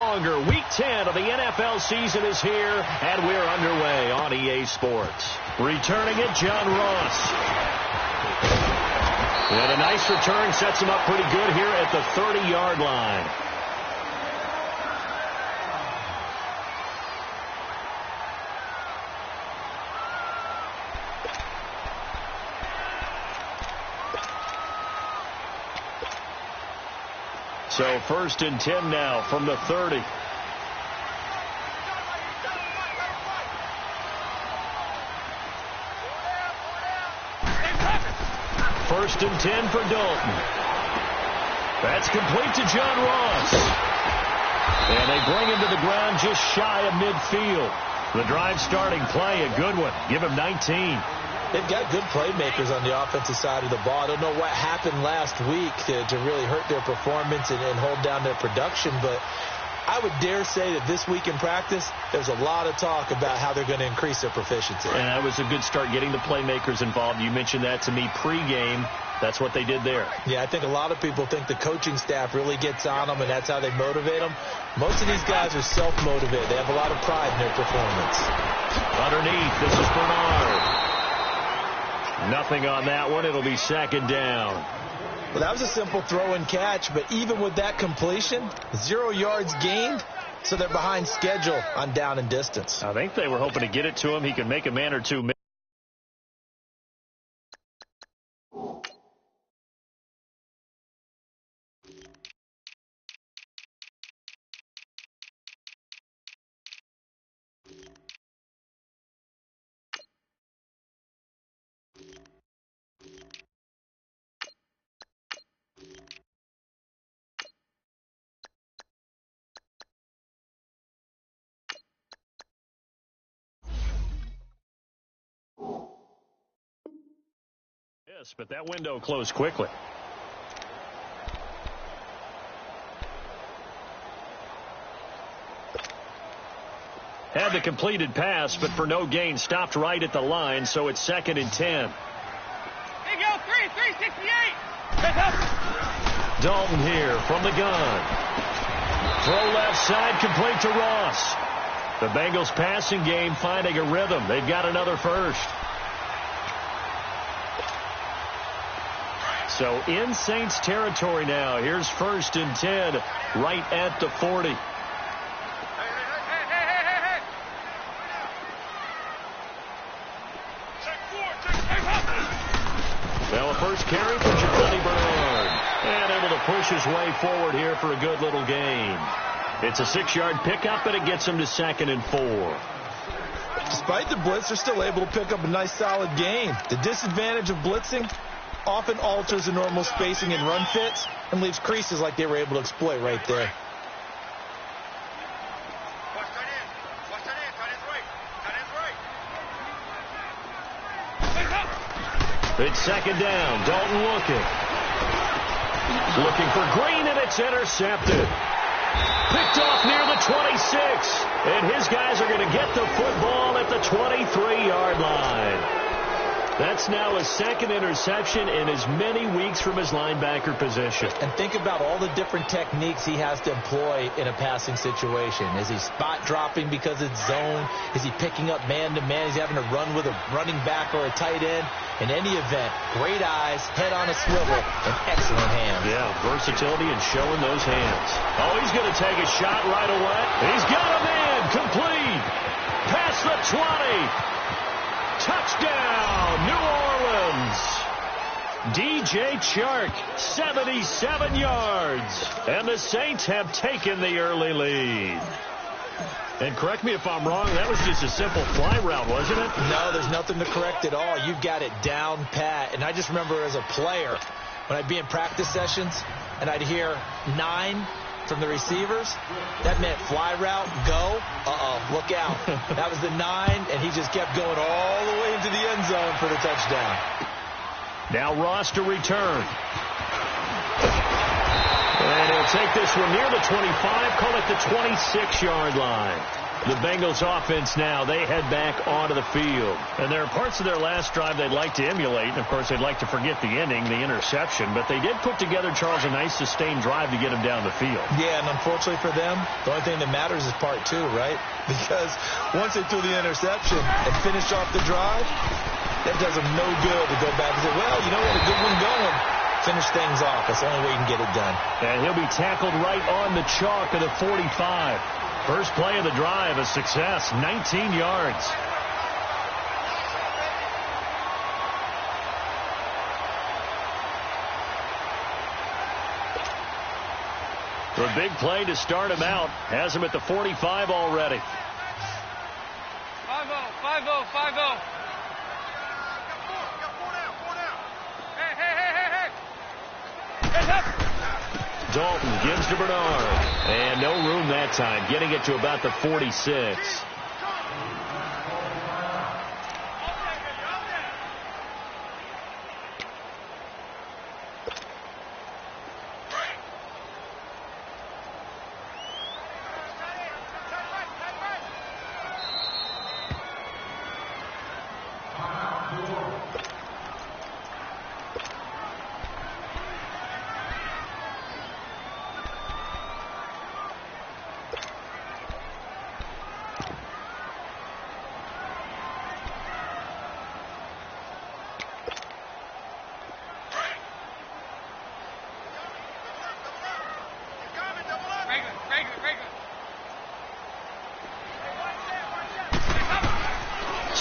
longer. Week 10 of the NFL season is here, and we're underway on EA Sports. Returning it, John Ross. And a nice return sets him up pretty good here at the 30-yard line. So 1st and 10 now from the 30. First and 10 for Dalton. That's complete to John Ross. And they bring him to the ground just shy of midfield. The drive starting play, a good one. Give him 19. They've got good playmakers on the offensive side of the ball. I don't know what happened last week to really hurt their performance and hold down their production, but I would dare say that this week in practice, there's a lot of talk about how they're going to increase their proficiency. And that was a good start getting the playmakers involved. You mentioned that to me pregame. That's what they did there. Yeah, I think a lot of people think the coaching staff really gets on them, and that's how they motivate them. Most of these guys are self-motivated. They have a lot of pride in their performance. Underneath, this is Bernard. Nothing on that one. It'll be 2nd down. Well, that was a simple throw and catch, but even with that completion, 0 yards gained, so they're behind schedule on down and distance. I think they were hoping to get it to him. He can make a man or two. Yes, but that window closed quickly. Had the completed pass, but for no gain, stopped right at the line, so it's 2nd and 10. Here you go, 368. Dalton here from the gun. Throw left side, complete to Ross. The Bengals passing game finding a rhythm. They've got another first. So in Saints territory now. Here's 1st and 10 right at the 40. Well, a first carry for Giovanni Bernard. And able to push his way forward here for a good little gain. It's a 6-yard pickup, and it gets him to 2nd and 4. Despite the blitz, they're still able to pick up a nice solid gain. The disadvantage of blitzing often alters the normal spacing and run fits and leaves creases like they were able to exploit right there. It's 2nd down. Dalton looking. Looking for Green, and it's intercepted. Picked off near the 26. And his guys are going to get the football at the 23-yard line. That's now his 2nd interception in as many weeks from his linebacker position. And think about all the different techniques he has to employ in a passing situation. Is he spot dropping because it's zone? Is he picking up man-to-man? Is he having to run with a running back or a tight end? In any event, great eyes, head on a swivel, and excellent hands. Yeah, versatility and showing those hands. Oh, he's going to take a shot right away. He's got a man complete. Past the 20. Touchdown, New Orleans. DJ Chark, 77 yards. And the Saints have taken the early lead. And correct me if I'm wrong, that was just a simple fly route, wasn't it? No, there's nothing to correct at all. You've got it down pat. And I just remember as a player, when I'd be in practice sessions and I'd hear 9 from the receivers, that meant fly route, go, look out. That was the 9, and he just kept going all the way into the end zone for the touchdown. Now Ross to return. And he'll take this one near the 25, call it the 26-yard line. The Bengals offense now, they head back onto the field. And there are parts of their last drive they'd like to emulate. And, of course, they'd like to forget the ending, the interception. But they did put together, Charles, a nice sustained drive to get him down the field. Yeah, and unfortunately for them, the only thing that matters is part two, right? Because once they threw the interception and finished off the drive, that does them no good to go back and say, well, you know what, a good one going. Finish things off. That's the only way you can get it done. And he'll be tackled right on the chalk of the 45. First play of the drive, a success, 19 yards. The big play to start him out has him at the 45 already. 5-0, 5-0, 5-0. Dalton gives to Bernard. And no room that time, getting it to about the 46.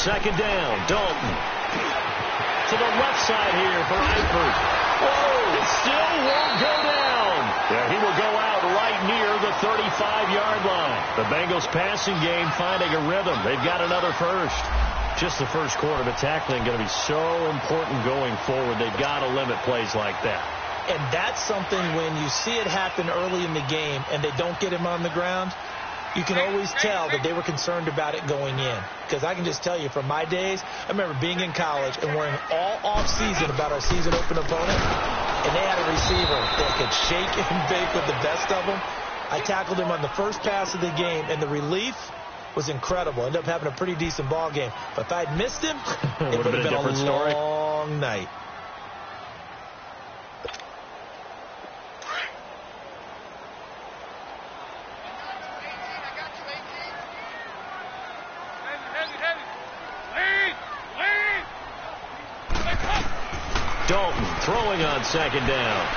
Second down, Dalton. To the left side here for Eifert. Whoa, it still won't go down. Yeah, he will go out right near the 35-yard line. The Bengals passing game finding a rhythm. They've got another first. Just the first quarter, but tackling going to be so important going forward. They've got to limit plays like that. And that's something when you see it happen early in the game and they don't get him on the ground, you can always tell that they were concerned about it going in. Because I can just tell you from my days, I remember being in college and worrying all off-season about our season open opponent, and they had a receiver that could shake and bake with the best of them. I tackled him on the first pass of the game, and the relief was incredible. Ended up having a pretty decent ball game. But if I'd missed him, it would have been a long night. Dalton throwing on second down.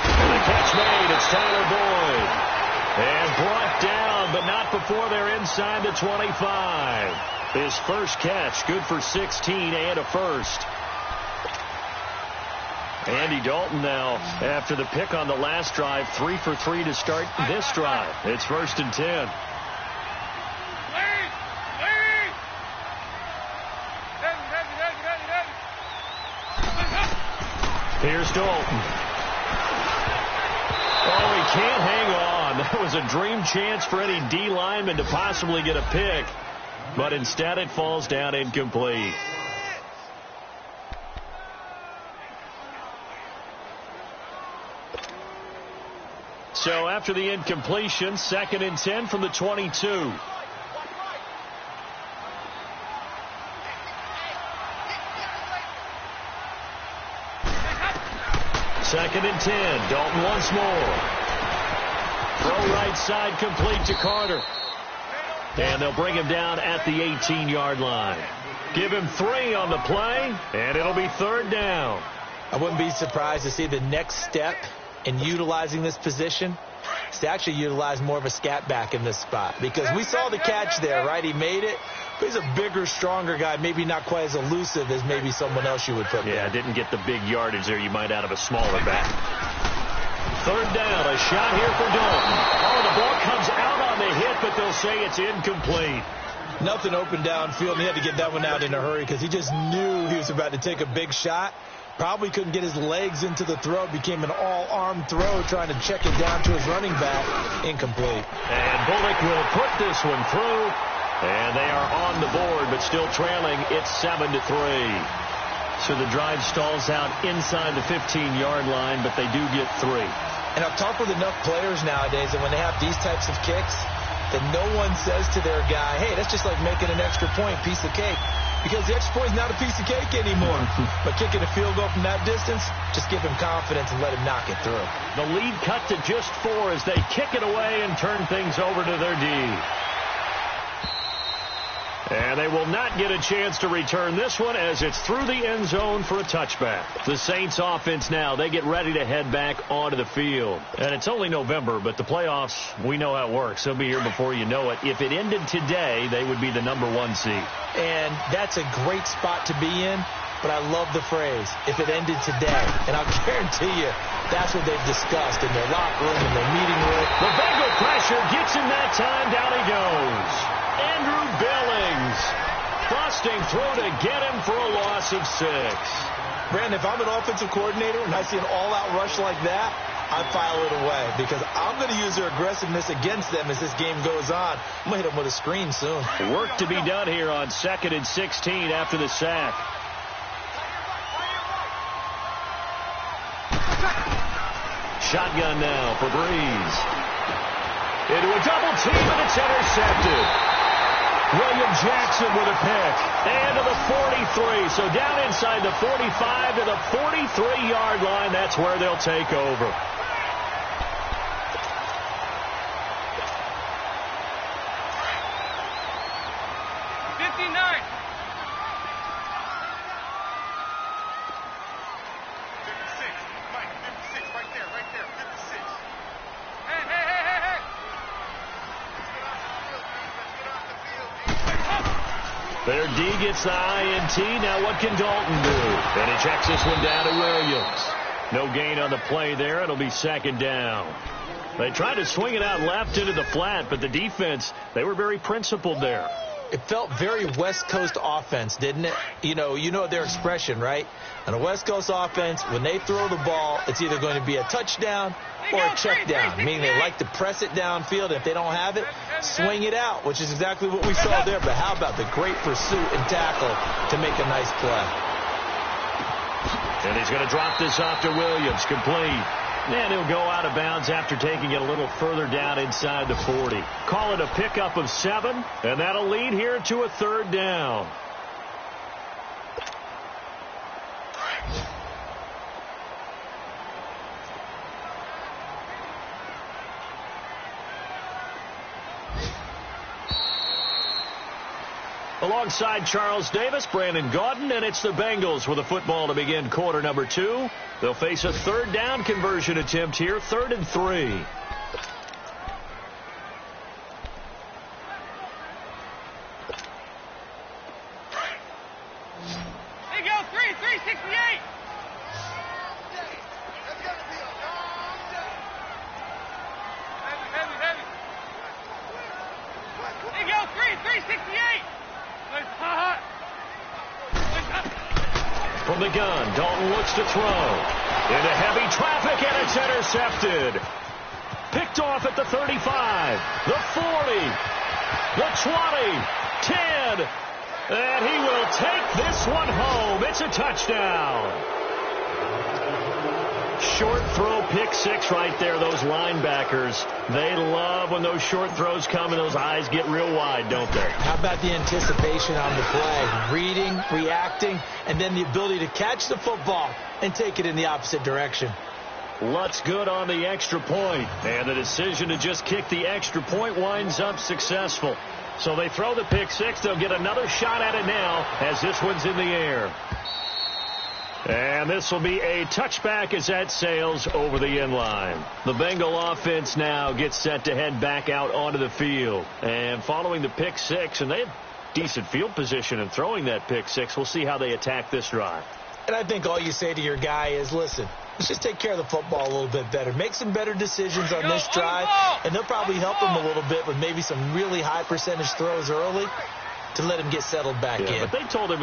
And the catch made. It's Tyler Boyd. And brought down, but not before they're inside the 25. His first catch, good for 16 and a first. Andy Dalton now, after the pick on the last drive, 3 for 3 to start this drive. It's 1st and 10. Here's Dalton. Oh, he can't hang on. That was a dream chance for any D lineman to possibly get a pick. But instead it falls down incomplete. So after the incompletion, 2nd and 10 from the 22. Second and 10. Dalton once more. Throw right side complete to Carter. And they'll bring him down at the 18-yard line. Give him 3 on the play, and it'll be 3rd down. I wouldn't be surprised to see the next step in utilizing this position is to actually utilize more of a scat back in this spot. Because we saw the catch there, right? He made it. But he's a bigger, stronger guy, maybe not quite as elusive as maybe someone else you would put there. Yeah, didn't get the big yardage there you might out of a smaller back. 3rd down, a shot here for Dalton. Oh, the ball comes out on the hit, but they'll say it's incomplete. Nothing open downfield. He had to get that one out in a hurry because he just knew he was about to take a big shot. Probably couldn't get his legs into the throw. Became an all-arm throw trying to check it down to his running back. Incomplete. And Bullock will put this one through. And they are on the board, but still trailing. It's 7-3. So the drive stalls out inside the 15-yard line, but they do get 3. And I've talked with enough players nowadays that when they have these types of kicks, that no one says to their guy, hey, that's just like making an extra point, piece of cake. Because the extra point is not a piece of cake anymore. But kicking a field goal from that distance, just give him confidence and let him knock it through. The lead cut to just 4 as they kick it away and turn things over to their D. And they will not get a chance to return this one as it's through the end zone for a touchback. The Saints offense now, they get ready to head back onto the field. And it's only November, but the playoffs, we know how it works. They'll be here before you know it. If it ended today, they would be the #1 seed. And that's a great spot to be in, but I love the phrase, if it ended today. And I'll guarantee you, that's what they've discussed in their locker room, in their meeting room. The Bengal pressure gets him that time. Down he goes. Andrew Billings busting through to get him for a loss of 6. Brandon, if I'm an offensive coordinator and I see an all-out rush like that, I file it away because I'm going to use their aggressiveness against them as this game goes on. I'm going to hit them with a screen soon. Work to be done here on 2nd and 16 after the sack. Shotgun now for Breeze. Into a double team, and it's intercepted. William Jackson with a pick. And to the 43. So down inside the 45 to the 43-yard line. That's where they'll take over. Their D gets the INT. Now what can Dalton do? And he checks this one down to Williams. No gain on the play there. It'll be 2nd down. They tried to swing it out left into the flat, but the defense, they were very principled there. It felt very West Coast offense, didn't it? You know their expression, right? On a West Coast offense, when they throw the ball, it's either going to be a touchdown or a check down, meaning they like to press it downfield. If they don't have it, swing it out, which is exactly what we saw there. But how about the great pursuit and tackle to make a nice play? And he's going to drop this off to Williams, complete. And he'll go out of bounds after taking it a little further down inside the 40. Call it a pickup of 7, and that'll lead here to a 3rd down. Alongside Charles Davis, Brandon Gaudin, and it's the Bengals with a football to begin quarter number 2. They'll face a 3rd down conversion attempt here, 3rd and 3. There you go, 368. Heavy. There you go, 368. From the gun, Dalton looks to throw. Into heavy traffic, and it's intercepted. Picked off at the 35, the 40, the 20, 10. And he will take this one home. It's a touchdown. Short throw, pick 6 right there. Those linebackers, they love when those short throws come and those eyes get real wide, don't they? How about the anticipation on the play? Reading, reacting, and then the ability to catch the football and take it in the opposite direction. Lutz good on the extra point, and the decision to just kick the extra point winds up successful. So they throw the pick 6. They'll get another shot at it now as this one's in the air. And this will be a touchback as that sails over the end line. The Bengal offense now gets set to head back out onto the field. And following the pick 6, and they have decent field position in throwing that pick 6. We'll see how they attack this drive. And I think all you say to your guy is, listen, let's just take care of the football a little bit better. Make some better decisions on this drive, and they'll probably help him a little bit with maybe some really high percentage throws early to let him get settled back in. But they told us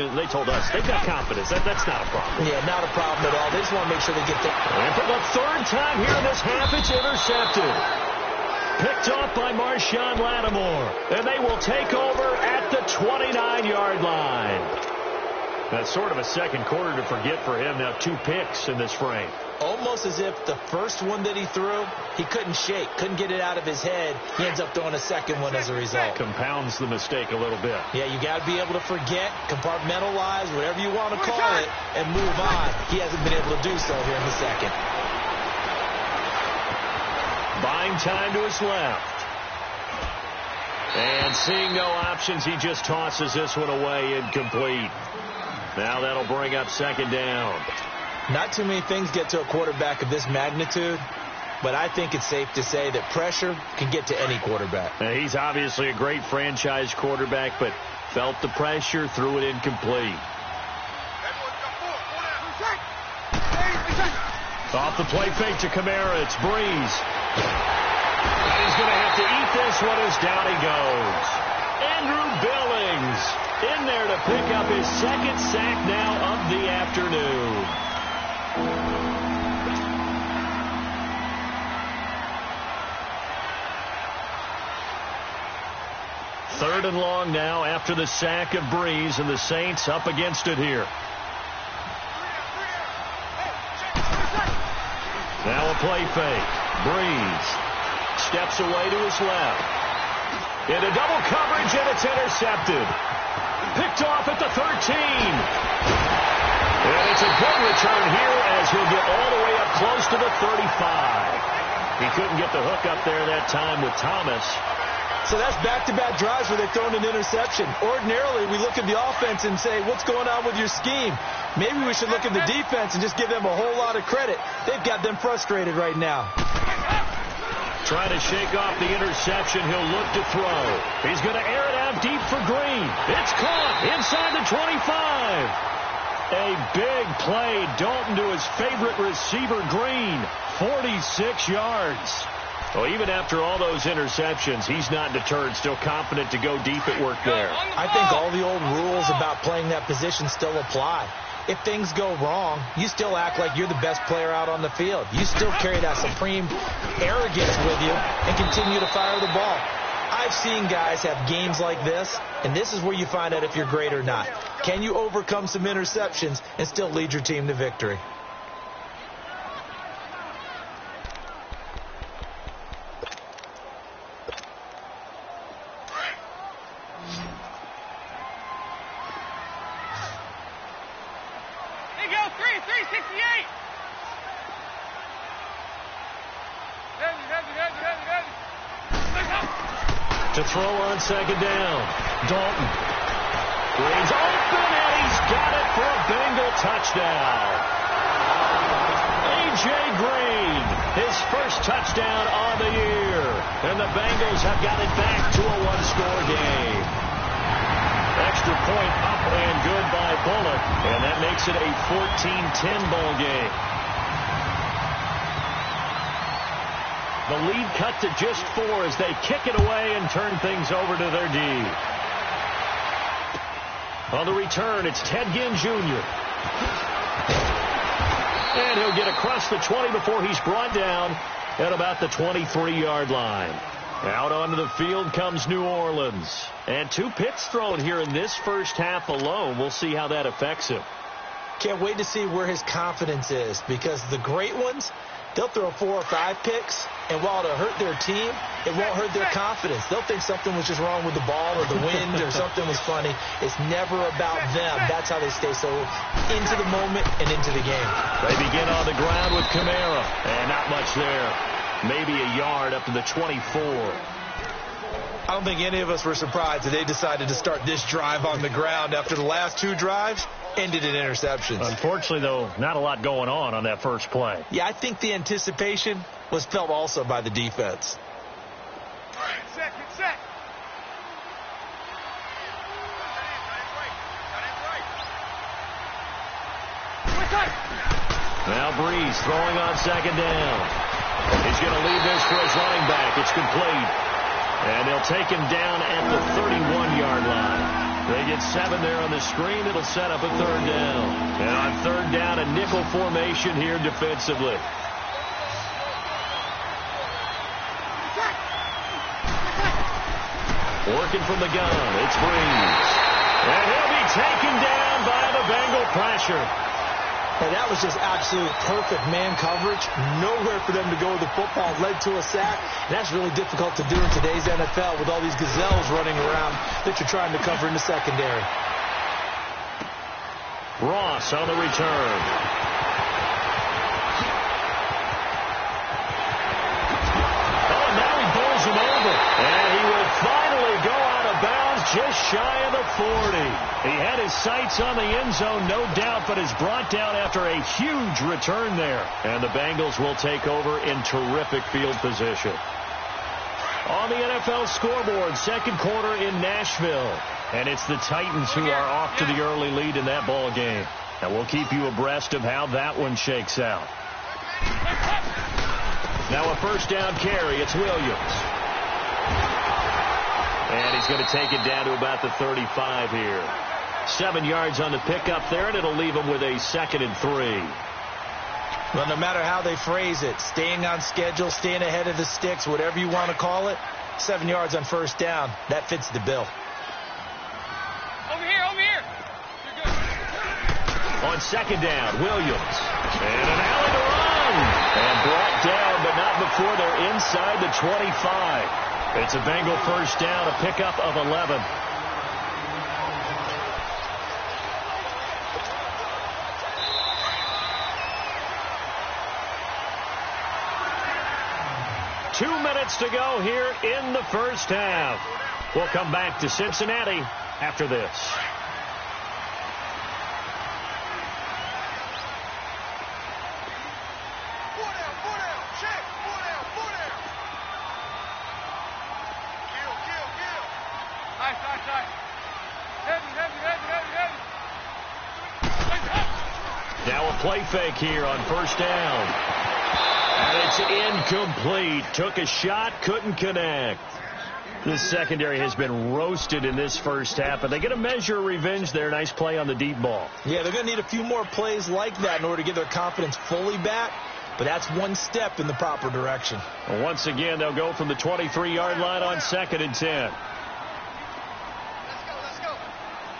they've got confidence. That's not a problem. Yeah, not a problem at all. They just want to make sure they get there. And for the 3rd time here in this half, it's intercepted. Picked off by Marshawn Lattimore. And they will take over at the 29-yard line. That's sort of a second quarter to forget for him. Now 2 picks in this frame. Almost as if the first one that he threw, he couldn't shake, couldn't get it out of his head. He ends up throwing a second one as a result. Compounds the mistake a little bit. Yeah, you got to be able to forget, compartmentalize, whatever you want to call it, and move on. He hasn't been able to do so here in the second. Buying time to his left. And seeing no options, he just tosses this one away, incomplete. Now that'll bring up second down. Not too many things get to a quarterback of this magnitude, but I think it's safe to say that pressure can get to any quarterback. Now, he's obviously a great franchise quarterback, but felt the pressure, threw it incomplete. Off the play fake to Kamara, it's Breeze. And he's going to have to eat this one as down he goes. Andrew Billings in there to pick up his second sack now of the afternoon. Third and long now after the sack of Breeze, and the Saints up against it here. Now a play fake. Breeze steps away to his left. Into double coverage, and it's intercepted. Picked off at the 13. And it's a good return here as he'll get all the way up close to the 35. He couldn't get the hook up there that time with Thomas. So that's back-to-back drives where they've thrown an interception. Ordinarily, we look at the offense and say, what's going on with your scheme? Maybe we should look at the defense and just give them a whole lot of credit. They've got them frustrated right now. Trying to shake off the interception. He'll look to throw. He's going to air it out deep for Green. It's caught inside the 25. A big play. Dalton to his favorite receiver, Green. 46 yards. Well, even after all those interceptions, he's not deterred, still confident to go deep at work there. I think all the old rules about playing that position still apply. If things go wrong, you still act like you're the best player out on the field. You still carry that supreme arrogance with you and continue to fire the ball. I've seen guys have games like this, and this is where you find out if you're great or not. Can you overcome some interceptions and still lead your team to victory? To throw on second down. Dalton. Green's open, and he's got it for a Bengal touchdown. A.J. Green, his first touchdown of the year. And the Bengals have got it back to a one-score game. Extra point up and good by Bullock. And that makes it a 14-10 ball game. The lead cut to just 4 as they kick it away and turn things over to their D. On the return, it's Ted Ginn Jr. And he'll get across the 20 before he's brought down at about the 23-yard line. Out onto the field comes New Orleans. And 2 picks thrown here in this first half alone. We'll see how that affects him. Can't wait to see where his confidence is, because the great ones, they'll throw 4 or 5 picks, and while it'll hurt their team, it won't hurt their confidence. They'll think something was just wrong with the ball or the wind or something was funny. It's never about them. That's how they stay so into the moment and into the game. They begin on the ground with Kamara, and not much there. Maybe a yard up to the 24. I don't think any of us were surprised that they decided to start this drive on the ground after the last 2 drives ended in interceptions. Unfortunately, though, not a lot going on that first play. Yeah, I think the anticipation was felt also by the defense. Set. Now Breeze throwing on second down. He's going to leave this for his running back. It's complete. And they'll take him down at the 31-yard line. They get 7 there on the screen. It'll set up a third down. And on third down, a nickel formation here defensively. Working from the gun, it's Breeze. And he'll be taken down by the Bengal pressure. And that was just absolute perfect man coverage. Nowhere for them to go with the football. Led to a sack. And that's really difficult to do in today's NFL with all these gazelles running around that you're trying to cover in the secondary. Ross on the return. Oh, now he bowls him over. And he will finally go out of bounds just shy of the 40. He had his sights on the end zone, no doubt, but is brought down after a huge return there. And the Bengals will take over in terrific field position. On the NFL scoreboard, second quarter in Nashville. And it's the Titans who are off to the early lead in that ball game. And we'll keep you abreast of how that one shakes out. Now a first down carry. It's Williams. And he's going to take it down to about the 35 here. 7 yards on the pickup there, and it'll leave him with a 2nd and 3. Well, no matter how they phrase it, staying on schedule, staying ahead of the sticks, whatever you want to call it, 7 yards on first down, that fits the bill. Over here, over here. You're good. On second down, Williams. And an alley to run. And brought down, but not before they're inside the 25. It's a Bengal first down, a pickup of 11. Two minutes to go here in the first half. We'll come back to Cincinnati after this. Now a play fake here on first down. And it's incomplete. Took a shot, couldn't connect. This secondary has been roasted in this first half, but they get a measure of revenge there. Nice play on the deep ball. Yeah, they're going to need a few more plays like that in order to get their confidence fully back, but that's one step in the proper direction. Well, once again, they'll go from the 23-yard line on 2nd and 10. Let's go.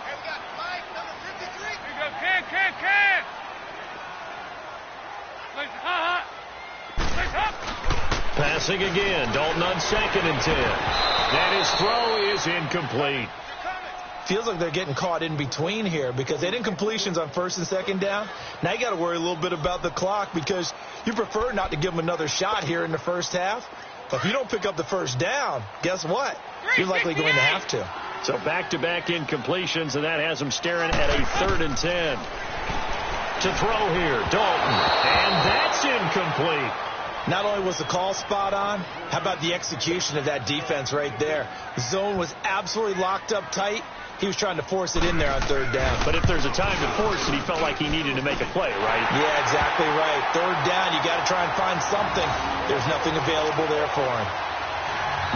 Hey, we got Mike, number 53. Here you go, Ken. Place up. Passing again. Dalton on 2nd and 10. And his throw is incomplete. Feels like they're getting caught in between here because they didn't completions on first and second down. Now you got to worry a little bit about the clock because you prefer not to give them another shot here in the first half. But if you don't pick up the first down, guess what? You're likely going to have to. So back-to-back incompletions, and that has them staring at a 3rd and 10. To throw here, Dalton. And that's incomplete. Not only was the call spot on, how about the execution of that defense right there? The zone was absolutely locked up tight. He was trying to force it in there on 3rd down. But if there's a time to force it, he felt like he needed to make a play, right? Yeah, exactly right. 3rd down, you got to try and find something. There's nothing available there for him.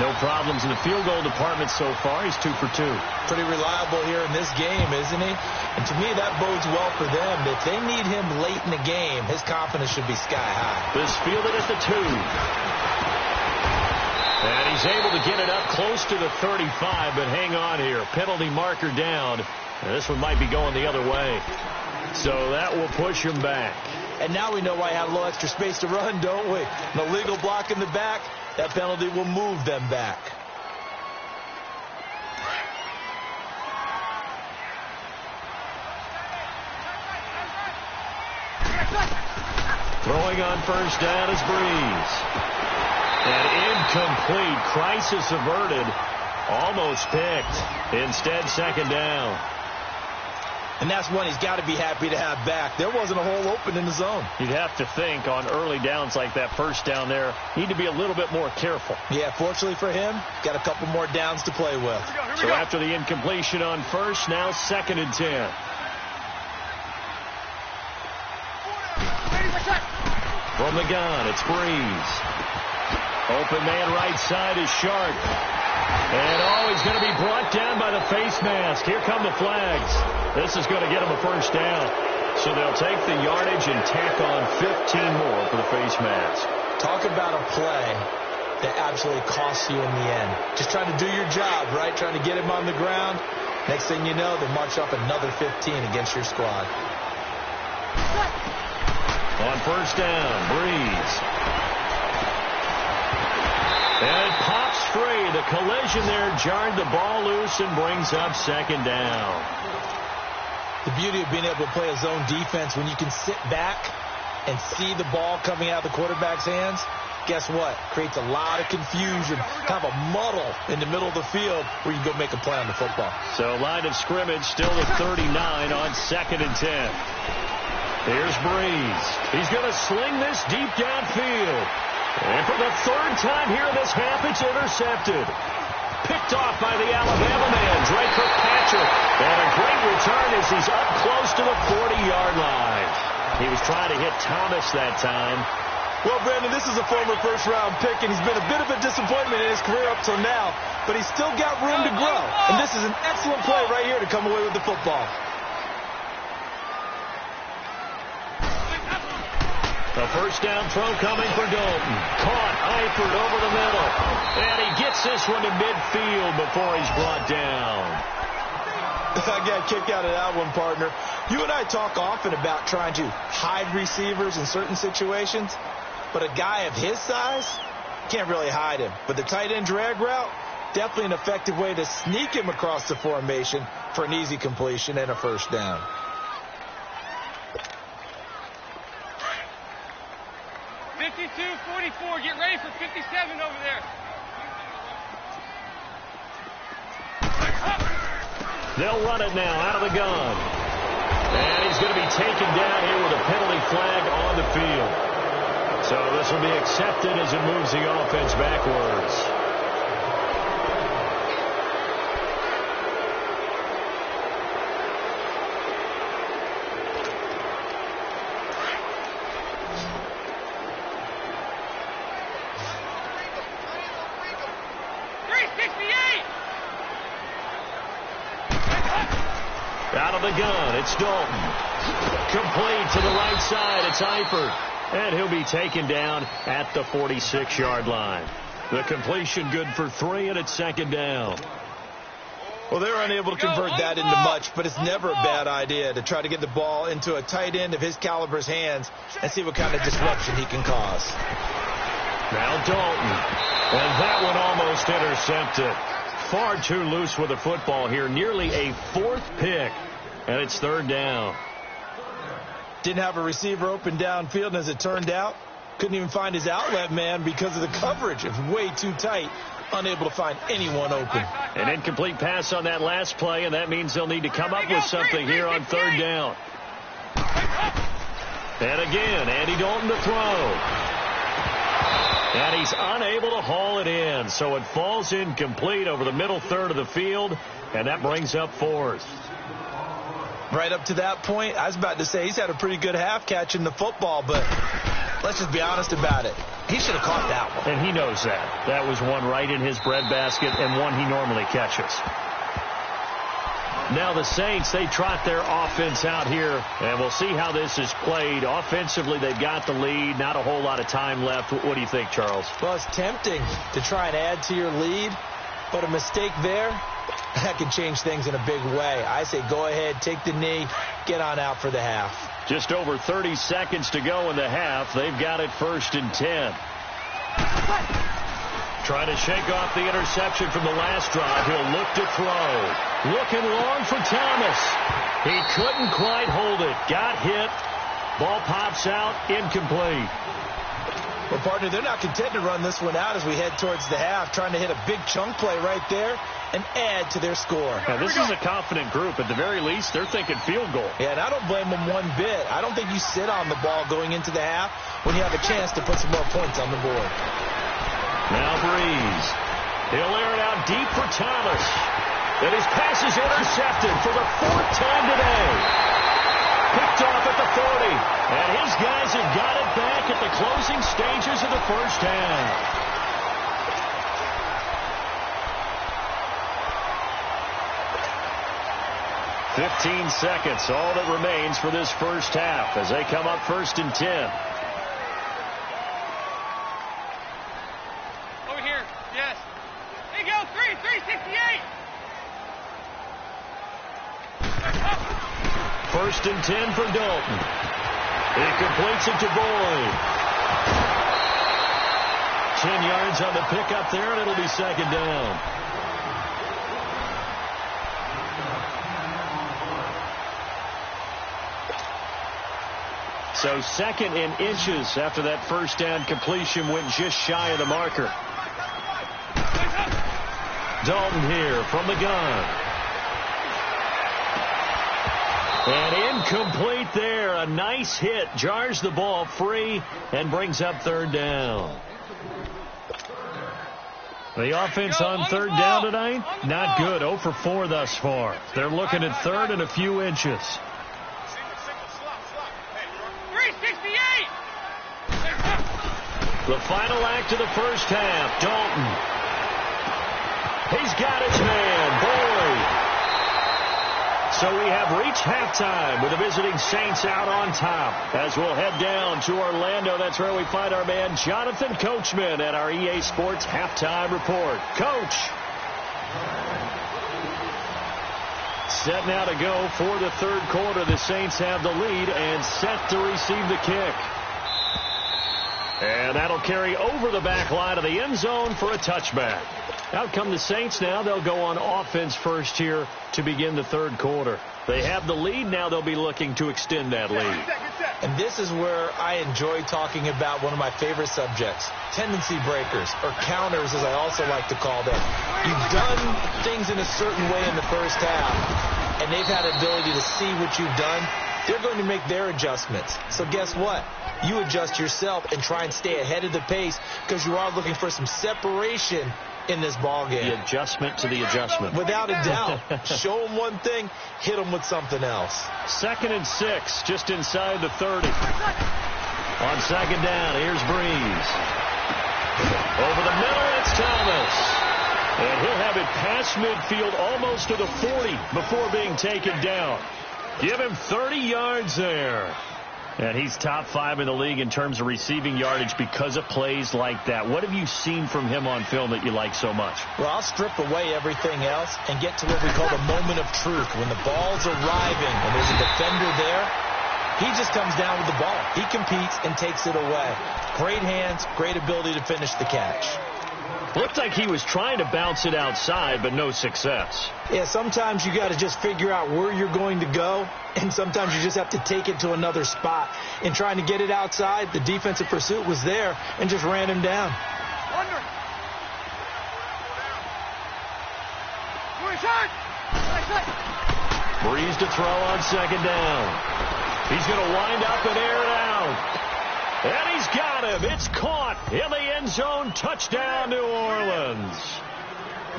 No problems in the field goal department so far. He's 2 for 2. Pretty reliable here in this game, isn't he? And to me, that bodes well for them. If they need him late in the game, his confidence should be sky high. This fielded at the 2. And he's able to get it up close to the 35, but hang on here. Penalty marker down. And this one might be going the other way. So that will push him back. And now we know why he had a little extra space to run, don't we? An illegal block in the back. That penalty will move them back. Throwing on first down is Breeze. And incomplete. Crisis averted. Almost picked. Instead, 2nd down. And that's one he's got to be happy to have back. There wasn't a hole open in the zone. You'd have to think on early downs like that first down there, need to be a little bit more careful. Yeah, fortunately for him, got a couple more downs to play with. So after the incompletion on first, now 2nd and 10. From the gun, it's Breeze. Open man right side is Sharp. And he's going to be brought down by the face mask. Here come the flags. This is going to get him a first down. So they'll take the yardage and tack on 15 more for the face mask. Talk about a play that absolutely costs you in the end. Just trying to do your job, right? Trying to get him on the ground. Next thing you know, they march up another 15 against your squad. On first down, Breeze. And it pops free. The collision there jarred the ball loose and brings up second down. The beauty of being able to play a zone defense when you can sit back and see the ball coming out of the quarterback's hands, guess what? Creates a lot of confusion, kind of a muddle in the middle of the field where you can go make a play on the football. So line of scrimmage still at 39 on 2nd and 10. Here's Breeze. He's going to sling this deep downfield. And for the 3rd time here in this half, it's intercepted. Picked off by the Alabama man, Drake Kirkpatrick. And a great return as he's up close to the 40-yard line. He was trying to hit Thomas that time. Well, Brandon, this is a former first-round pick, and he's been a bit of a disappointment in his career up till now, but he's still got room to grow. And this is an excellent play right here to come away with the football. A first down throw coming for Dalton. Caught Eifert over the middle. And he gets this one to midfield before he's brought down. I got a kick out of that one, partner. You and I talk often about trying to hide receivers in certain situations, but a guy of his size can't really hide him. But the tight end drag route, definitely an effective way to sneak him across the formation for an easy completion and a first down. Get ready for 57 over there. They'll run it now out of the gun. And he's going to be taken down here with a penalty flag on the field. So this will be accepted as it moves the offense backwards. Out of the gun, it's Dalton. Complete to the right side, it's Eifert. And he'll be taken down at the 46-yard line. The completion good for 3, and it's 2nd down. Well, they were unable to convert that into much, but it's never a bad idea to try to get the ball into a tight end of his caliber's hands and see what kind of disruption he can cause. Now Dalton. And that one almost intercepted. Far too loose with the football here. Nearly a 4th pick. And it's 3rd down. Didn't have a receiver open downfield, and as it turned out, couldn't even find his outlet man because of the coverage. It was way too tight. Unable to find anyone open. An incomplete pass on that last play, and that means they'll need to come up with something here on 3rd down. And again, Andy Dalton to throw. And he's unable to haul it in, so it falls incomplete over the middle third of the field, and that brings up 4th. Right up to that point, I was about to say he's had a pretty good half catching the football, but let's just be honest about it. He should have caught that one. And he knows that. That was one right in his breadbasket and one he normally catches. Now the Saints, they trot their offense out here, and we'll see how this is played. Offensively, they've got the lead. Not a whole lot of time left. What do you think, Charles? Well, it's tempting to try and add to your lead, but a mistake there, that can change things in a big way. I say go ahead, take the knee, get on out for the half. Just over 30 seconds to go in the half. They've got it 1st and 10. Trying to shake off the interception from the last drive. He'll look to throw. Looking long for Thomas. He couldn't quite hold it. Got hit. Ball pops out. Incomplete. Well, partner, they're not content to run this one out as we head towards the half, trying to hit a big chunk play right there and add to their score. Now, this is a confident group. At the very least, they're thinking field goal. Yeah, and I don't blame them one bit. I don't think you sit on the ball going into the half when you have a chance to put some more points on the board. Now Breeze. He'll air it out deep for Thomas. And his pass is intercepted for the 4th time today. Picked off at the 40. And his guys have got it back at the closing stages of the first half. "15 seconds, all that remains for this first half as they come up 1st and 10. Over here, yes. There you go, 368. First and 10 for Dalton. He completes it to Boyd. 10 yards on the pickup there, and it'll be second down. So second in inches after that first down completion went just shy of the marker. Dalton here from the gun. And incomplete there. A nice hit. Jars the ball free and brings up third down. The offense on third down tonight, not good. 0 for 4 thus far. They're looking at third and a few inches. 368. The final act of the first half. Dalton. He's got his man, Boyd. So we have reached halftime with the visiting Saints out on top. As we'll head down to Orlando, that's where we find our man Jonathan Coachman at our EA Sports Halftime Report. Coach. Set now to go for the third quarter. The Saints have the lead and set to receive the kick. And that'll carry over the back line of the end zone for a touchback. Out come the Saints now. They'll go on offense first here to begin the third quarter. They have the lead. Now they'll be looking to extend that lead. And this is where I enjoy talking about one of my favorite subjects, tendency breakers, or counters as I also like to call them. You've done things in a certain way in the first half, and they've had the ability to see what you've done. They're going to make their adjustments. So guess what? You adjust yourself and try and stay ahead of the pace because you are looking for some separation in this ball game. The adjustment to the adjustment. Without a doubt. Show them one thing, hit them with something else. 2nd and 6, just inside the 30. On second down, here's Breeze. Over the middle, it's Thomas. And he'll have it past midfield almost to the 40 before being taken down. Give him 30 yards there. And he's top 5 in the league in terms of receiving yardage because of plays like that. What have you seen from him on film that you like so much? Well, I'll strip away everything else and get to what we call the moment of truth. When the ball's arriving and there's a defender there, he just comes down with the ball. He competes and takes it away. Great hands, great ability to finish the catch. Looked like he was trying to bounce it outside, but no success. Yeah, sometimes you got to just figure out where you're going to go, and sometimes you just have to take it to another spot. In trying to get it outside, the defensive pursuit was there and just ran him down. Breeze to throw on second down. He's going to wind up and air it out. And he's got him. It's caught in the end zone. Touchdown, New Orleans.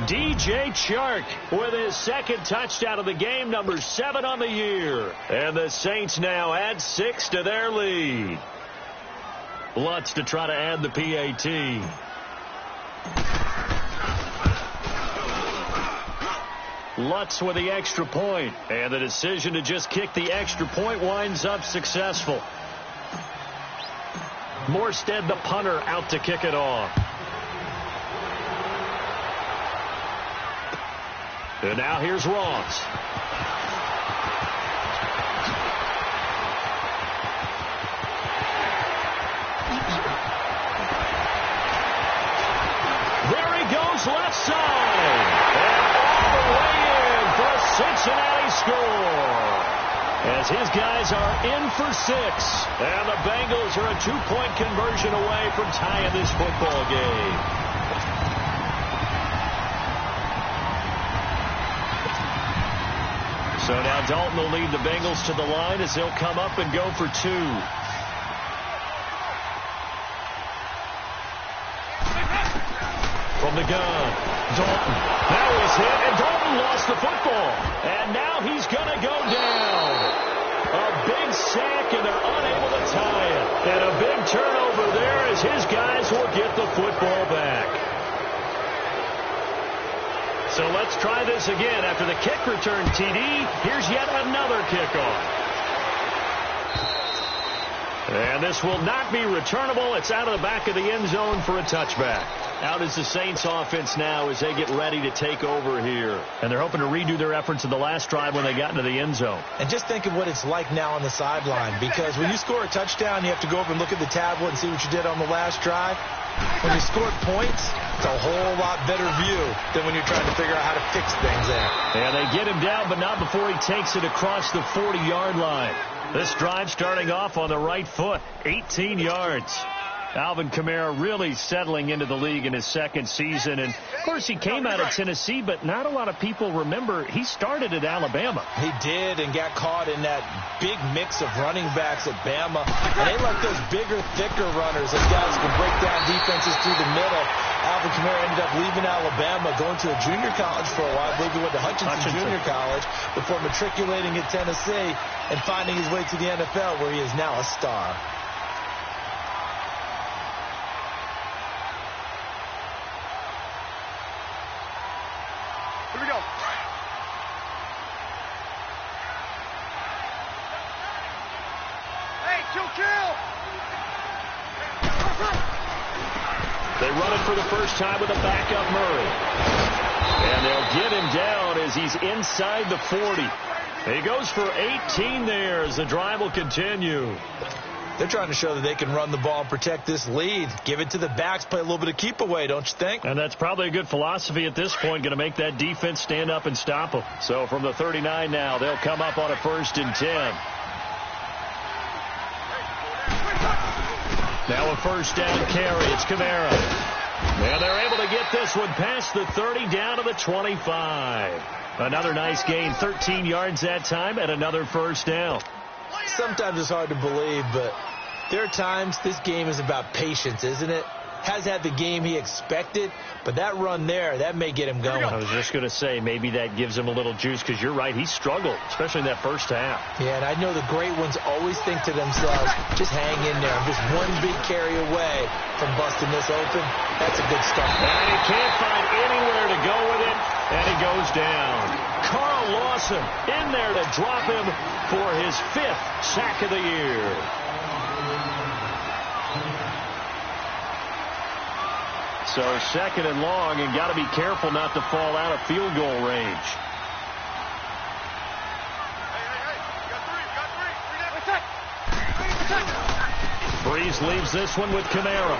DJ Chark with his second touchdown of the game, number 7 on the year. And the Saints now add 6 to their lead. Lutz to try to add the PAT. Lutz with the extra point. And the decision to just kick the extra point winds up successful. Morstead, the punter, out to kick it off. And now here's Ross. There he goes, left side. And all the way in for a Cincinnati score. As his guys are in for 6. And the Bengals are a 2-point conversion away from tying this football game. So now Dalton will lead the Bengals to the line as they'll come up and go for 2. From the gun, Dalton. Now he's hit, and Dalton lost the football. And now he's going to go down. A big sack, and they're unable to tie it. And a big turnover there as his guys will get the football back. So let's try this again. After the kick return TD, here's yet another kickoff. And this will not be returnable. It's out of the back of the end zone for a touchback. Out is the Saints offense now as they get ready to take over here. And they're hoping to redo their efforts in the last drive when they got into the end zone. And just think of what it's like now on the sideline, because when you score a touchdown, you have to go over and look at the tablet and see what you did on the last drive. When you scored points, it's a whole lot better view than when you're trying to figure out how to fix things there. And they get him down, but not before he takes it across the 40-yard line. This drive starting off on the right foot, 18 yards. Alvin Kamara really settling into the league in his second season. And, of course, he came out of Tennessee, but not a lot of people remember he started at Alabama. He did, and got caught in that big mix of running backs at Bama. And they like those bigger, thicker runners, those guys who can break down defenses through the middle. Alvin Kamara ended up leaving Alabama, going to a junior college for a while. I believe he went to Hutchinson Junior College before matriculating at Tennessee and finding his way to the NFL, where he is now a star. Here we go. Hey, kill. They run it for the first time with a backup Murray. And they'll get him down as he's inside the 40. He goes for 18 there as the drive will continue. They're trying to show that they can run the ball and protect this lead. Give it to the backs, play a little bit of keep away, don't you think? And that's probably a good philosophy at this point, going to make that defense stand up and stop them. So from the 39 now, they'll come up on a 1st and 10. Now a first down carry. It's Kamara. And they're able to get this one past the 30 down to the 25. Another nice gain, 13 yards that time, and another first down. Sometimes it's hard to believe, but there are times this game is about patience, isn't it? Has had the game he expected, but that run there, that may get him going. I was just going to say, maybe that gives him a little juice, because you're right, he struggled, especially in that first half. Yeah, and I know the great ones always think to themselves, just hang in there. I'm just one big carry away from busting this open. That's a good start. And he can't find anywhere to go with it, and he goes down. Carl Lawson in there to drop him for his 5th sack of the year. So 2nd and long, and got to be careful not to fall out of field goal range. Breeze leaves this one with Kamara.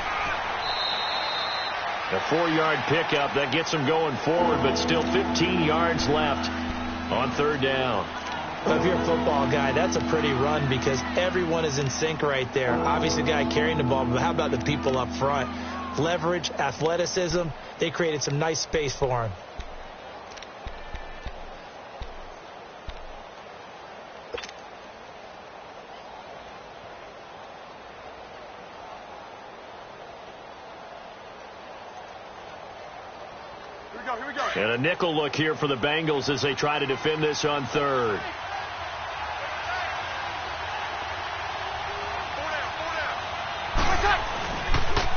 A 4-yard pickup that gets him going forward, but still 15 yards left on 3rd down. Well, if you're a football guy, that's a pretty run, because everyone is in sync right there. Obviously, the guy carrying the ball, but how about the people up front? Leverage, athleticism, they created some nice space for him. Here we go. And a nickel look here for the Bengals as they try to defend this on 3rd.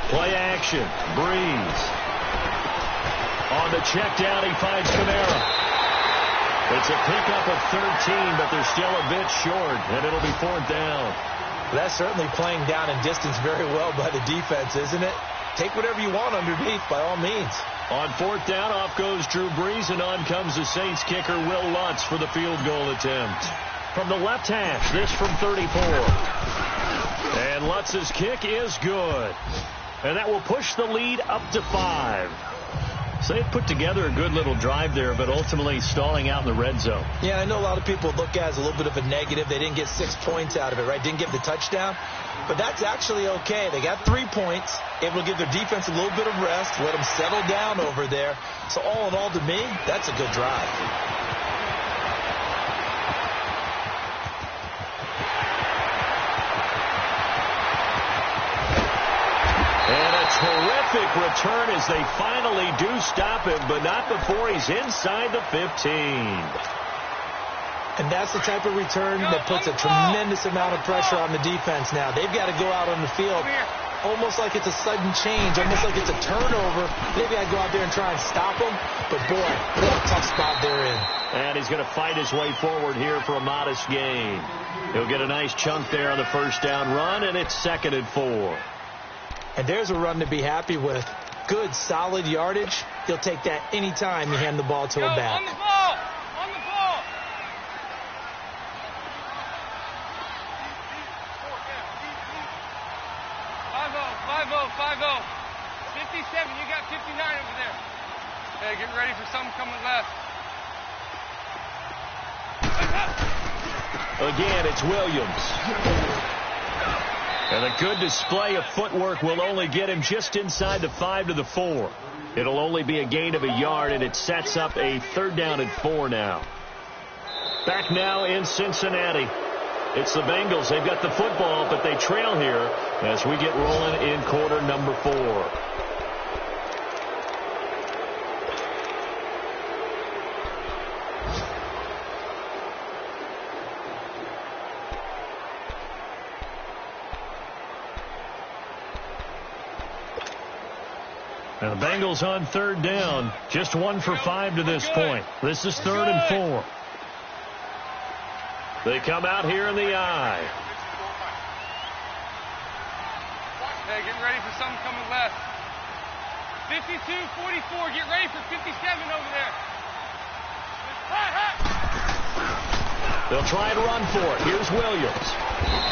Play action. Breeze. On the check down, he finds Kamara. It's a pickup of 13, but they're still a bit short, and it'll be 4th down. That's certainly playing down in distance very well by the defense, isn't it? Take whatever you want underneath, by all means. On 4th down, off goes Drew Brees, and on comes the Saints kicker, Will Lutz, for the field goal attempt. From the left hash, this from 34. And Lutz's kick is good. And that will push the lead up to 5. So they put together a good little drive there, but ultimately stalling out in the red zone. Yeah, I know a lot of people look at it as a little bit of a negative. They didn't get 6 points out of it, right? Didn't get the touchdown. But that's actually okay. They got 3 points, able to give their defense a little bit of rest, let them settle down over there. So all in all, to me, that's a good drive. And a terrific return as they finally do stop him, but not before he's inside the 15. And that's the type of return that puts a tremendous amount of pressure on the defense now. They've got to go out on the field almost like it's a sudden change, almost like it's a turnover. They've got to go out there and try and stop them. But, boy, what a tough spot they're in. And he's going to fight his way forward here for a modest gain. He'll get a nice chunk there on the first down run, and it's 2nd and 4. And there's a run to be happy with. good, solid yardage, he'll take that anytime you hand the ball to a back. On the ball! On the ball! 5-0. 57, you got 59 over there. Hey, get ready for something coming left. Again, it's Williams. And a good display of footwork will only get him just inside the 5 to the 4. It'll only be a gain of a yard, and it sets up a 3rd down and 4 now. Back now in Cincinnati. It's the Bengals. They've got the football, but they trail here as we get rolling in quarter number 4. Now the Bengals on 3rd down. Just 1 for 5 to this point. This is 3rd and 4. They come out here in the eye. Hey, get ready for something coming left. 52-44. Get ready for 57 over there. They'll try and run for it. Here's Williams.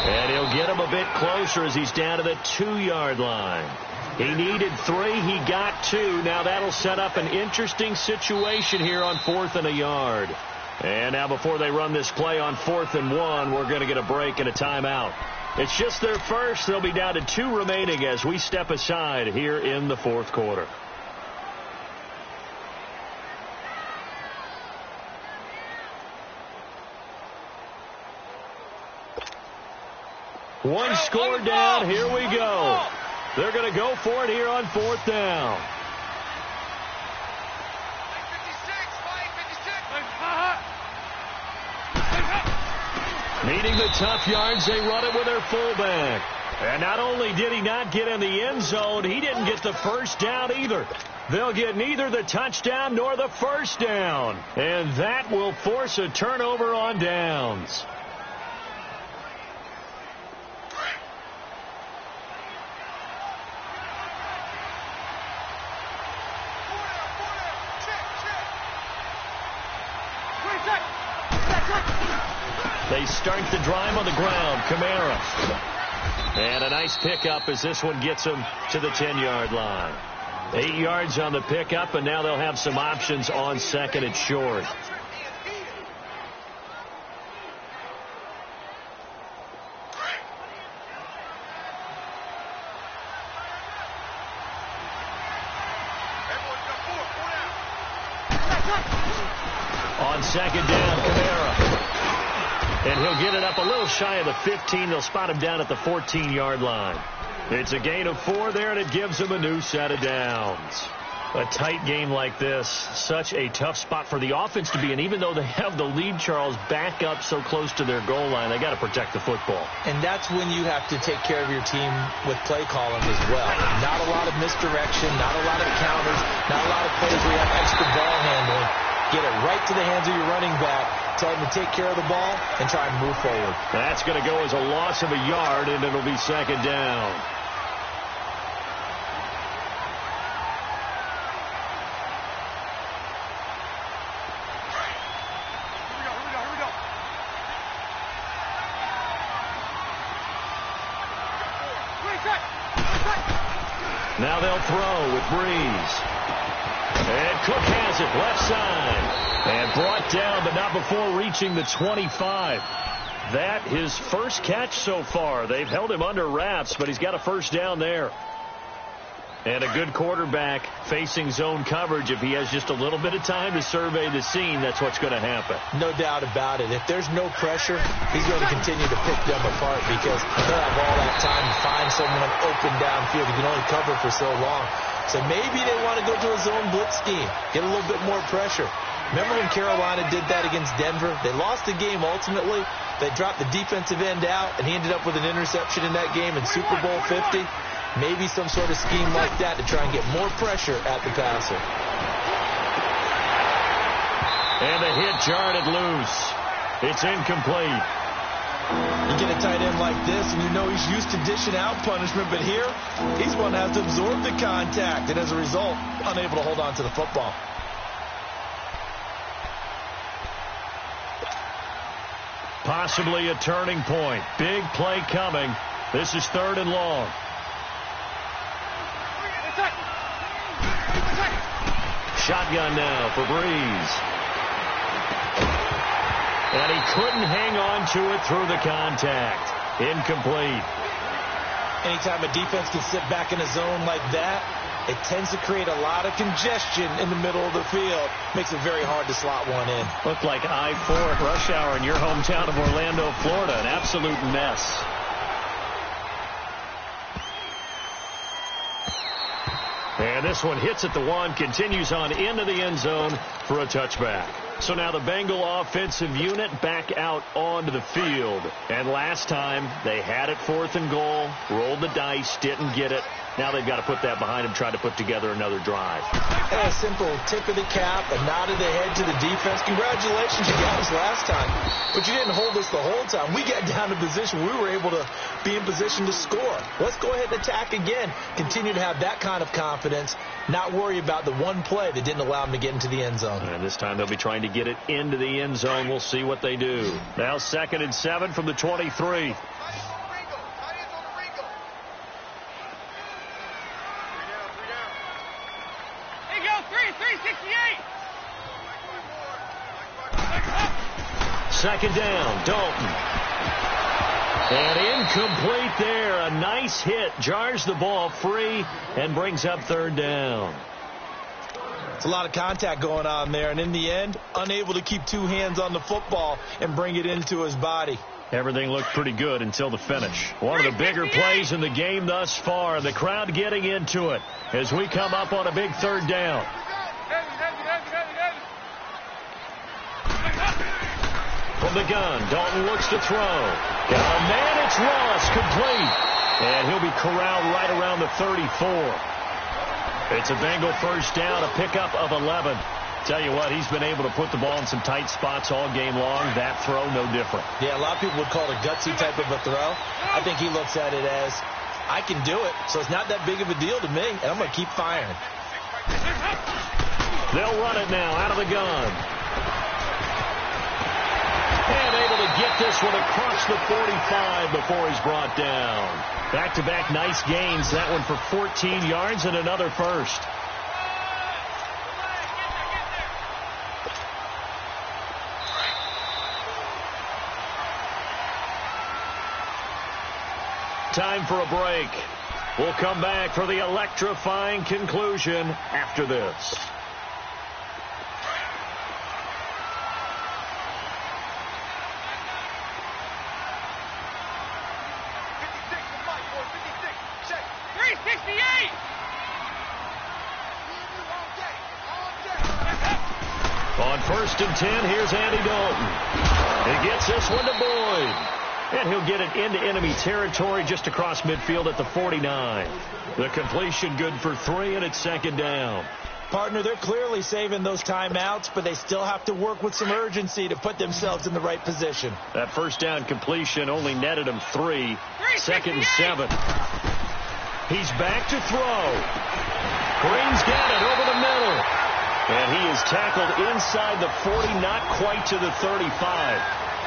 And he'll get him a bit closer as he's down to the 2-yard line. He needed 3. He got 2. Now that'll set up an interesting situation here on 4th and a yard. And now before they run this play on 4th and 1, we're going to get a break and a timeout. It's just their first. They'll be down to 2 remaining as we step aside here in the 4th quarter. One score down. Here we go. They're going to go for it here on 4th down. Needing the tough yards, they run it with their fullback. And not only did he not get in the end zone, he didn't get the first down either. They'll get neither the touchdown nor the first down. And that will force a turnover on downs. They start the drive on the ground. Kamara. And a nice pickup as this one gets him to the 10-yard line. 8 yards on the pickup, and now they'll have some options on 2nd and short. On 2nd down, Kamara. And he'll get it up a little shy of the 15. They'll spot him down at the 14-yard line. It's a gain of 4 there, and it gives him a new set of downs. A tight game like this, such a tough spot for the offense to be in. Even though they have the lead, Charles, back up so close to their goal line, they got to protect the football. And that's when you have to take care of your team with play calling as well. Not a lot of misdirection, not a lot of counters, not a lot of plays where you have extra ball handling. Get it right to the hands of your running back. Tell him to take care of the ball and try and move forward. That's going to go as a loss of a yard, and it'll be 2nd down. Now they'll throw with Breeze. And Cook has it left side. And brought down, but not before reaching the 25. That his first catch so far. They've held him under wraps, but he's got a first down there. And a good quarterback facing zone coverage. If he has just a little bit of time to survey the scene, that's what's going to happen. No doubt about it. If there's no pressure, he's going to continue to pick them apart because they'll have all that time to find someone open downfield. He can only cover for so long. So maybe they want to go to a zone blitz scheme, get a little bit more pressure. Remember when Carolina did that against Denver? They lost the game ultimately. They dropped the defensive end out, and he ended up with an interception in that game in Super Bowl 50. Maybe some sort of scheme like that to try and get more pressure at the passer. And the hit jarred it loose. It's incomplete. You get a tight end like this, and you know he's used to dishing out punishment, but here, he's one that has to absorb the contact, and as a result, unable to hold on to the football. Possibly a turning point. Big play coming. This is 3rd and long. Shotgun now for Breeze. And he couldn't hang on to it through the contact. Incomplete. Anytime a defense can sit back in a zone like that, it tends to create a lot of congestion in the middle of the field. Makes it very hard to slot one in. Looked like I-4 at rush hour in your hometown of Orlando, Florida. An absolute mess. And this one hits at the 1, continues on into the end zone for a touchback. So now the Bengal offensive unit back out onto the field. And last time they had it 4th and goal, rolled the dice, didn't get it. Now they've got to put that behind them, try to put together another drive. A simple tip of the cap, a nod of the head to the defense. Congratulations, you got us last time. But you didn't hold us the whole time. We got down to position. We were able to be in position to score. Let's go ahead and attack again. Continue to have that kind of confidence. Not worry about the one play that didn't allow them to get into the end zone. And this time they'll be trying to get it into the end zone. We'll see what they do. Now 2nd and 7 from the 23. Second down, Dalton. And incomplete there. A nice hit. Jars the ball free and brings up 3rd down. It's a lot of contact going on there. And in the end, unable to keep 2 hands on the football and bring it into his body. Everything looked pretty good until the finish. One of the bigger plays in the game thus far. The crowd getting into it as we come up on a big 3rd down. From the gun, Dalton looks to throw. Got a man, it's Ross, complete. And he'll be corralled right around the 34. It's a Bengal first down, a pickup of 11. Tell you what, he's been able to put the ball in some tight spots all game long. That throw, no different. Yeah, a lot of people would call it a gutsy type of a throw. I think he looks at it as, I can do it, so it's not that big of a deal to me, and I'm going to keep firing. They'll run it now out of the gun. And able to get this one across the 45 before he's brought down. Back-to-back nice gains. That one for 14 yards and another first. Time for a break. We'll come back for the electrifying conclusion after this. On 1st and 10, here's Andy Dalton. He gets this one to Boyd. And he'll get it into enemy territory just across midfield at the 49. The completion good for 3, and it's 2nd down. Partner, they're clearly saving those timeouts, but they still have to work with some urgency to put themselves in the right position. That first down completion only netted him 3. 2nd and 7. He's back to throw. Green's got it over the middle. And he is tackled inside the 40, not quite to the 35.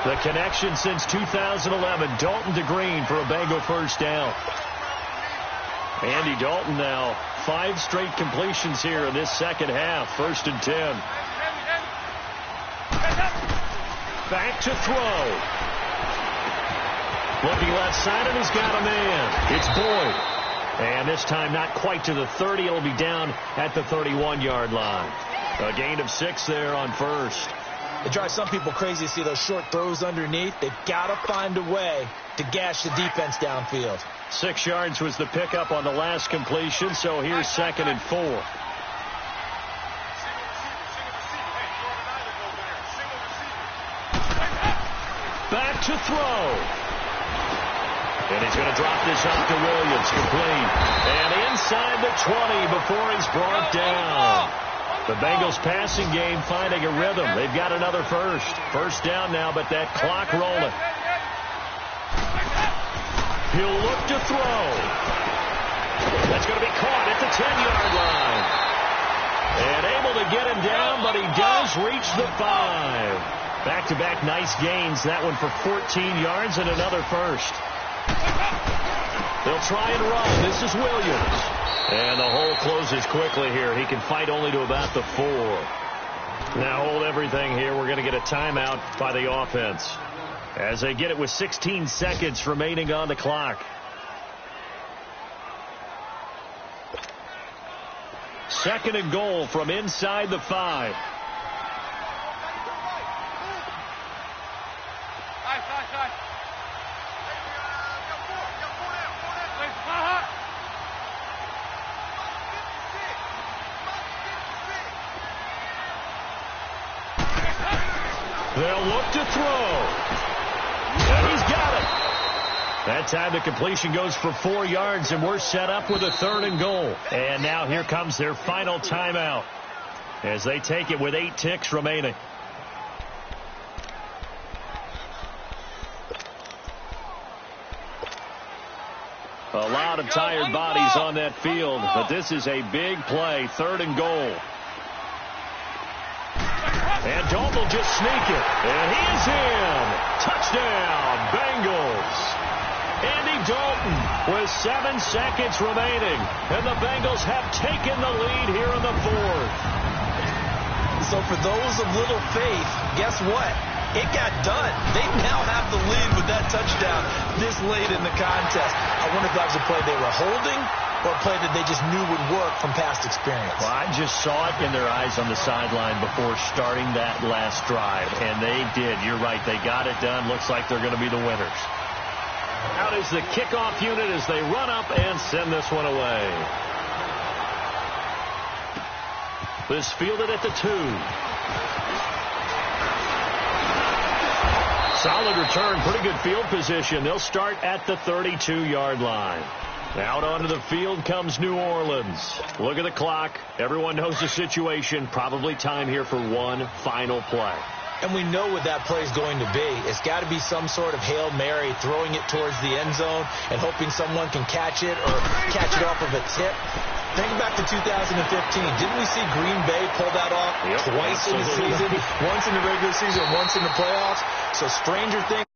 The connection since 2011, Dalton to Green for a Bengal first down. Andy Dalton now 5 straight completions here in this second half. 1st and 10. Back to throw. Looking left side, and he's got a man. It's Boyd. And this time not quite to the 30. It'll be down at the 31-yard line. A gain of 6 there on first. It drives some people crazy to see those short throws underneath. They've got to find a way to gash the defense downfield. 6 yards was the pickup on the last completion, so here's 2nd and 4. Back to throw. And he's going to drop this off to Williams, complete. And inside the 20 before he's brought down. The Bengals passing game finding a rhythm. They've got another first. First down now, but that clock rolling. He'll look to throw. That's going to be caught at the 10-yard line. And able to get him down, but he does reach the 5. Back-to-back nice gains. That one for 14 yards and another first. They'll try and run. This is Williams. And the hole closes quickly here. He can fight only to about the 4. Now hold everything here. We're going to get a timeout by the offense as they get it with 16 seconds remaining on the clock. Second and goal from inside the 5. They'll look to throw. And he's got it. That time the completion goes for 4 yards, and we're set up with a 3rd and goal. And now here comes their final timeout as they take it with 8 ticks remaining. A lot of tired bodies on that field, but this is a big play. 3rd and goal. And Dalton will just sneak it. And he is in. Touchdown, Bengals. Andy Dalton with 7 seconds remaining. And the Bengals have taken the lead here in the 4th. So for those of little faith, guess what? It got done. They now have the lead with that touchdown this late in the contest. I wonder if that was a play they were holding or a play that they just knew would work from past experience. Well, I just saw it in their eyes on the sideline before starting that last drive, and they did. You're right. They got it done. Looks like they're going to be the winners. Out is the kickoff unit as they run up and send this one away. This fielded at the 2. Solid return, pretty good field position. They'll start at the 32-yard line. Out onto the field comes New Orleans. Look at the clock. Everyone knows the situation. Probably time here for one final play. And we know what that play is going to be. It's got to be some sort of Hail Mary, throwing it towards the end zone and hoping someone can catch it or catch it off of a tip. Think back to 2015. Didn't we see Green Bay pull that off twice in the season? Once in the regular season, once in the playoffs. So stranger things.